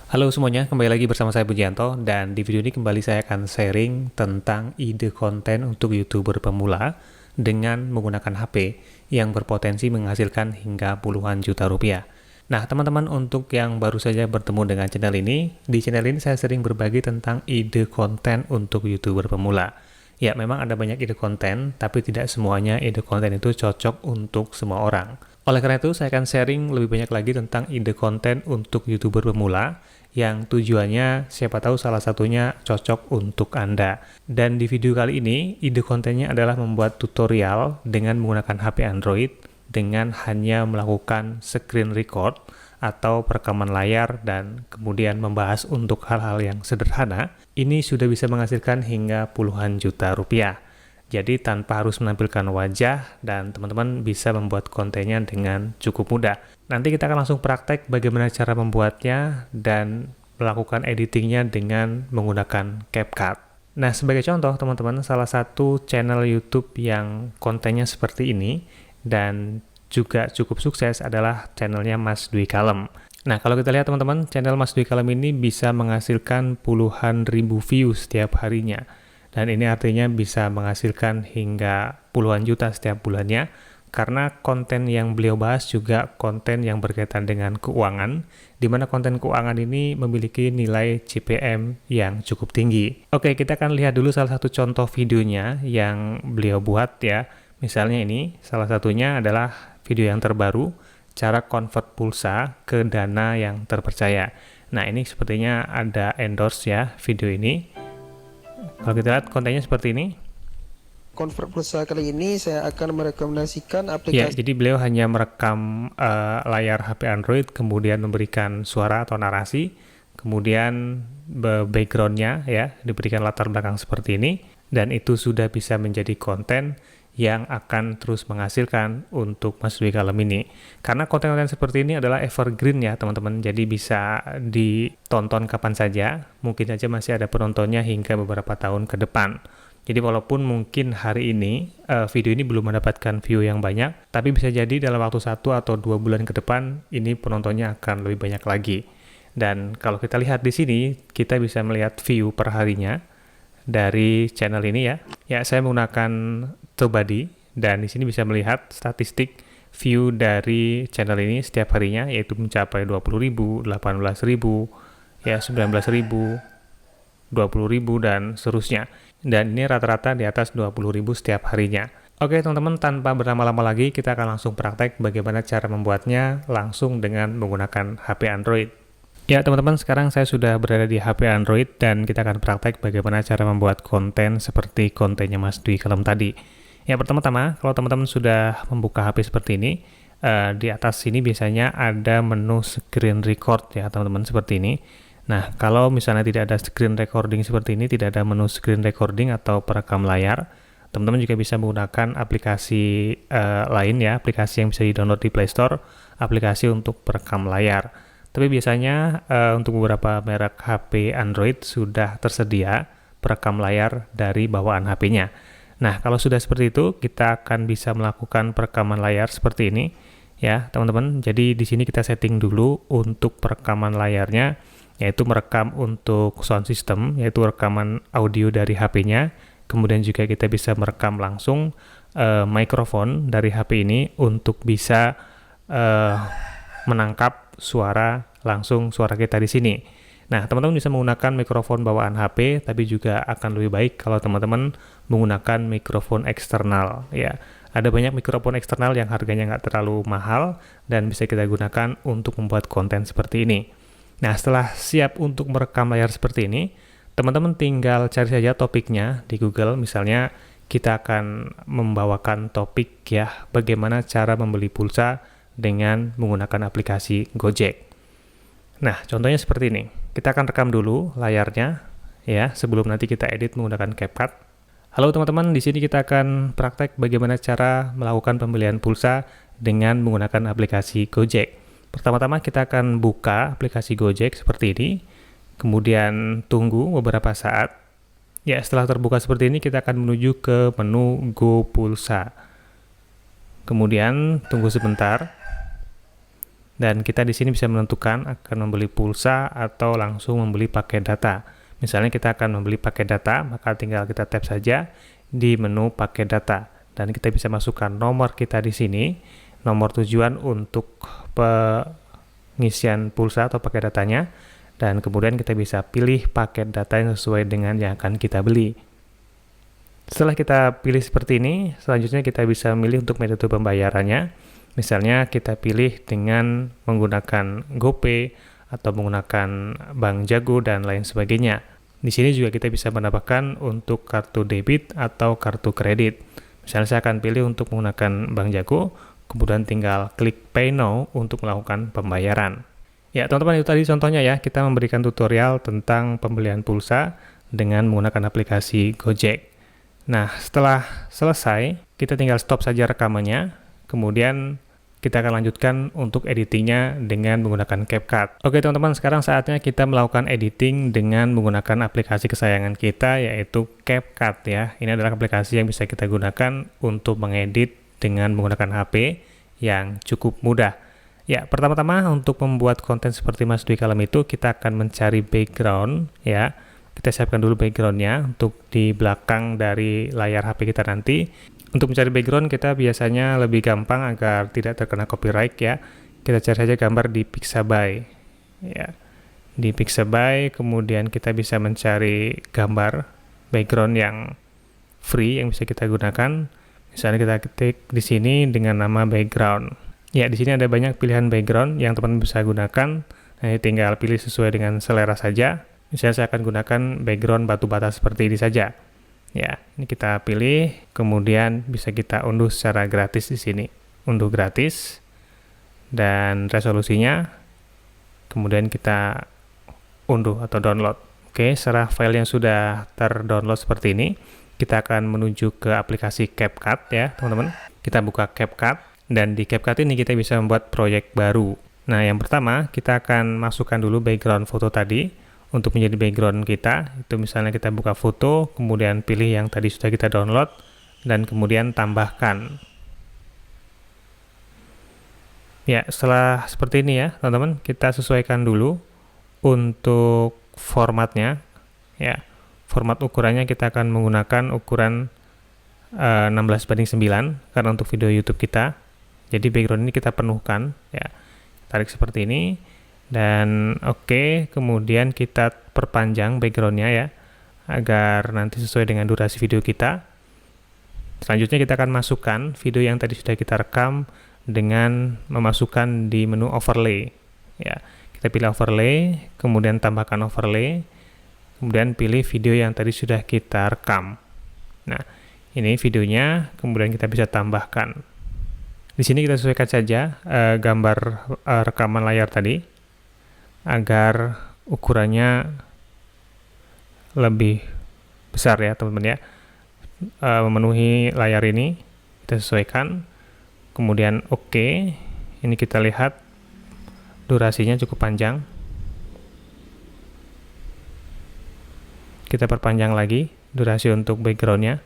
Halo semuanya, kembali lagi bersama saya Pujianto dan di video ini kembali saya akan sharing tentang ide konten untuk YouTuber pemula dengan menggunakan HP yang berpotensi menghasilkan hingga puluhan juta rupiah. Nah, teman-teman untuk yang baru saja bertemu dengan channel ini, di channel ini saya sering berbagi tentang ide konten untuk YouTuber pemula. Ya, memang ada banyak ide konten, tapi tidak semuanya ide konten itu cocok untuk semua orang. Oleh karena itu, saya akan sharing lebih banyak lagi tentang ide konten untuk YouTuber pemula yang tujuannya siapa tahu salah satunya cocok untuk Anda. Dan di video kali ini, ide kontennya adalah membuat tutorial dengan menggunakan HP Android dengan hanya melakukan screen record atau perekaman layar dan kemudian membahas untuk hal-hal yang sederhana. Ini sudah bisa menghasilkan hingga puluhan juta rupiah. Jadi tanpa harus menampilkan wajah dan teman-teman bisa membuat kontennya dengan cukup mudah. Nanti kita akan langsung praktek bagaimana cara membuatnya dan melakukan editingnya dengan menggunakan CapCut. Nah, sebagai contoh teman-teman, salah satu channel YouTube yang kontennya seperti ini dan juga cukup sukses adalah channelnya Mas Dwi Kalem. Nah, kalau kita lihat teman-teman, channel Mas Dwi Kalem ini bisa menghasilkan puluhan ribu views setiap harinya. Dan ini artinya bisa menghasilkan hingga puluhan juta setiap bulannya, karena konten yang beliau bahas juga konten yang berkaitan dengan keuangan, di mana konten keuangan ini memiliki nilai CPM yang cukup tinggi. Oke, kita akan lihat dulu salah satu contoh videonya yang beliau buat ya. Misalnya ini, salah satunya adalah video yang terbaru, cara convert pulsa ke dana yang terpercaya. Nah, ini sepertinya ada endorse ya video ini. Kalau kita lihat kontennya seperti ini. Convert pulsa kali ini saya akan merekomendasikan Ya, aplikasi jadi beliau hanya merekam layar HP Android, kemudian memberikan suara atau narasi, kemudian background-nya ya, diberikan latar belakang seperti ini, dan itu sudah bisa menjadi konten yang akan terus menghasilkan untuk Mas Dwi Kalem ini. Karena konten-konten seperti ini adalah evergreen ya teman-teman, jadi bisa ditonton kapan saja, mungkin saja masih ada penontonnya hingga beberapa tahun ke depan. Jadi walaupun mungkin hari ini video ini belum mendapatkan view yang banyak, tapi bisa jadi dalam waktu 1 atau 2 bulan ke depan ini penontonnya akan lebih banyak lagi. Dan kalau kita lihat di sini, kita bisa melihat view per harinya dari channel ini ya. Ya, saya menggunakan TubeBuddy dan di sini bisa melihat statistik view dari channel ini setiap harinya, yaitu mencapai 20.000, 18.000, ya 19.000, 20.000 dan seterusnya. Dan ini rata-rata di atas 20.000 setiap harinya. Oke teman-teman, tanpa berlama-lama lagi kita akan langsung praktek bagaimana cara membuatnya langsung dengan menggunakan HP Android. Ya teman-teman, sekarang saya sudah berada di HP Android dan kita akan praktek bagaimana cara membuat konten seperti kontennya Mas Dwi Kalem tadi. Ya pertama-tama, kalau teman-teman sudah membuka HP seperti ini, di atas sini biasanya ada menu screen record ya teman-teman, seperti ini. Nah, kalau misalnya tidak ada screen recording seperti ini, tidak ada menu screen recording atau perekam layar, teman-teman juga bisa menggunakan aplikasi lain ya, aplikasi yang bisa di-download di Play Store, aplikasi untuk perekam layar. Tapi biasanya untuk beberapa merek HP Android sudah tersedia perekam layar dari bawaan HP-nya. Nah, kalau sudah seperti itu, kita akan bisa melakukan perekaman layar seperti ini ya, teman-teman. Jadi di sini kita setting dulu untuk perekaman layarnya, yaitu merekam untuk sound system, yaitu rekaman audio dari HP-nya. Kemudian juga kita bisa merekam langsung mikrofon dari HP ini untuk bisa menangkap suara langsung suara kita di sini. Nah, teman-teman bisa menggunakan mikrofon bawaan HP, tapi juga akan lebih baik kalau teman-teman menggunakan mikrofon eksternal ya. Ada banyak mikrofon eksternal yang harganya nggak terlalu mahal dan bisa kita gunakan untuk membuat konten seperti ini. Nah, setelah siap untuk merekam layar seperti ini, teman-teman tinggal cari saja topiknya di Google. Misalnya, kita akan membawakan topik ya, bagaimana cara membeli pulsa dengan menggunakan aplikasi Gojek. Nah, contohnya seperti ini. Kita akan rekam dulu layarnya ya, sebelum nanti kita edit menggunakan CapCut. Halo teman-teman, di sini kita akan praktek bagaimana cara melakukan pembelian pulsa dengan menggunakan aplikasi Gojek. Pertama-tama kita akan buka aplikasi Gojek seperti ini, kemudian tunggu beberapa saat. Ya, setelah terbuka seperti ini kita akan menuju ke menu Go Pulsa. Kemudian tunggu sebentar. Dan kita di sini bisa menentukan akan membeli pulsa atau langsung membeli paket data. Misalnya kita akan membeli paket data, maka tinggal kita tap saja di menu paket data. Dan kita bisa masukkan nomor kita di sini, nomor tujuan untuk pengisian pulsa atau paket datanya, dan kemudian kita bisa pilih paket data yang sesuai dengan yang akan kita beli. Setelah kita pilih seperti ini, selanjutnya kita bisa memilih untuk metode pembayarannya. Misalnya kita pilih dengan menggunakan GoPay atau menggunakan Bank Jago dan lain sebagainya. Di sini juga kita bisa menambahkan untuk kartu debit atau kartu kredit. Misalnya saya akan pilih untuk menggunakan Bank Jago, kemudian tinggal klik Pay Now untuk melakukan pembayaran. Ya, teman-teman, itu tadi contohnya ya, kita memberikan tutorial tentang pembelian pulsa dengan menggunakan aplikasi Gojek. Nah, setelah selesai, kita tinggal stop saja rekamannya, kemudian kita akan lanjutkan untuk editingnya dengan menggunakan CapCut. Oke teman-teman, sekarang saatnya kita melakukan editing dengan menggunakan aplikasi kesayangan kita, yaitu CapCut ya. Ini adalah aplikasi yang bisa kita gunakan untuk mengedit dengan menggunakan HP yang cukup mudah. Ya, pertama-tama untuk membuat konten seperti Mas Dwi Kalem itu, kita akan mencari background ya. Kita siapkan dulu backgroundnya untuk di belakang dari layar HP kita nanti. Untuk mencari background kita biasanya lebih gampang agar tidak terkena copyright ya. Kita cari saja gambar di Pixabay. Ya. Di Pixabay kemudian kita bisa mencari gambar background yang free yang bisa kita gunakan. Misalnya kita ketik di sini dengan nama background. Ya, di sini ada banyak pilihan background yang teman-teman bisa gunakan. Nah, tinggal pilih sesuai dengan selera saja. Misalnya saya akan gunakan background batu bata seperti ini saja. Ya, ini kita pilih, kemudian bisa kita unduh secara gratis di sini. Unduh gratis, dan resolusinya, kemudian kita unduh atau download. Oke, setelah file yang sudah terdownload seperti ini, kita akan menuju ke aplikasi CapCut ya, teman-teman. Kita buka CapCut, dan di CapCut ini kita bisa membuat proyek baru. Nah, yang pertama, kita akan masukkan dulu background foto tadi. Untuk menjadi background kita, itu misalnya kita buka foto, kemudian pilih yang tadi sudah kita download, dan kemudian tambahkan. Ya, setelah seperti ini ya, teman-teman, kita sesuaikan dulu untuk formatnya. Ya, format ukurannya kita akan menggunakan ukuran 16:9, karena untuk video YouTube kita. Jadi background ini kita penuhkan, ya, tarik seperti ini. Dan oke, kemudian kita perpanjang backgroundnya ya, agar nanti sesuai dengan durasi video kita. Selanjutnya kita akan masukkan video yang tadi sudah kita rekam dengan memasukkan di menu overlay. Ya, kita pilih overlay, kemudian tambahkan overlay, kemudian pilih video yang tadi sudah kita rekam. Nah, ini videonya, kemudian kita bisa tambahkan. Di sini kita sesuaikan saja gambar rekaman layar tadi, agar ukurannya lebih besar ya teman-teman ya, memenuhi layar ini. Kita sesuaikan, kemudian oke. Ini kita lihat durasinya cukup panjang, kita perpanjang lagi durasi untuk backgroundnya.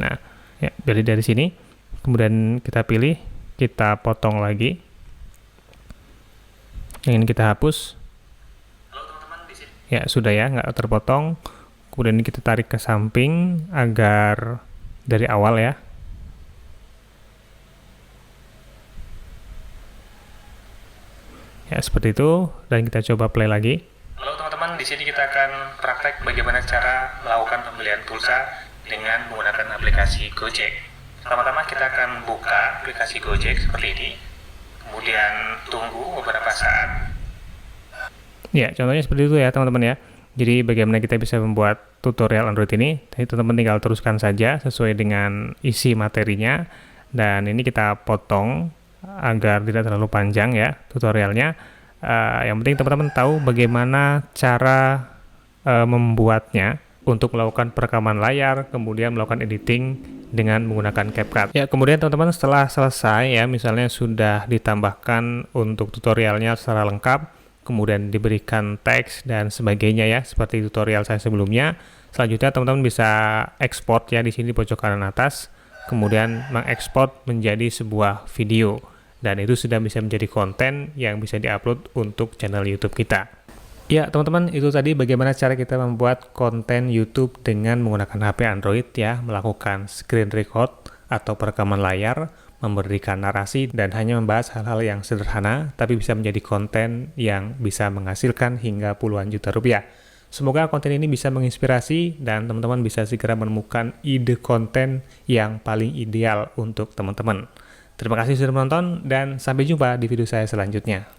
Nah ya, dari sini kemudian kita pilih, kita potong lagi. Yang ini kita hapus. Ya, sudah ya, nggak terpotong. Kemudian ini kita tarik ke samping agar dari awal ya. Ya, seperti itu. Dan kita coba play lagi. Halo teman-teman, di sini kita akan praktek bagaimana cara melakukan pembelian pulsa dengan menggunakan aplikasi Gojek. Pertama-tama kita akan buka aplikasi Gojek seperti ini. Kemudian tunggu beberapa saat. Ya, contohnya seperti itu ya teman-teman ya. Jadi bagaimana kita bisa membuat tutorial Android ini, jadi teman-teman tinggal teruskan saja sesuai dengan isi materinya. Dan ini kita potong agar tidak terlalu panjang ya tutorialnya. Yang penting teman-teman tahu bagaimana cara membuatnya untuk melakukan perekaman layar, kemudian melakukan editing dengan menggunakan CapCut. Ya, kemudian teman-teman setelah selesai ya, misalnya sudah ditambahkan untuk tutorialnya secara lengkap, kemudian diberikan teks dan sebagainya ya, seperti tutorial saya sebelumnya. Selanjutnya teman-teman bisa ekspor ya di sini di pojok kanan atas, kemudian mengekspor menjadi sebuah video. dan itu sudah bisa menjadi konten yang bisa diupload untuk channel YouTube kita. Ya, teman-teman, itu tadi bagaimana cara kita membuat konten YouTube dengan menggunakan HP Android ya, melakukan screen record atau perekaman layar, memberikan narasi, dan hanya membahas hal-hal yang sederhana, tapi bisa menjadi konten yang bisa menghasilkan hingga puluhan juta rupiah. Semoga konten ini bisa menginspirasi dan teman-teman bisa segera menemukan ide konten yang paling ideal untuk teman-teman. Terima kasih sudah menonton dan sampai jumpa di video saya selanjutnya.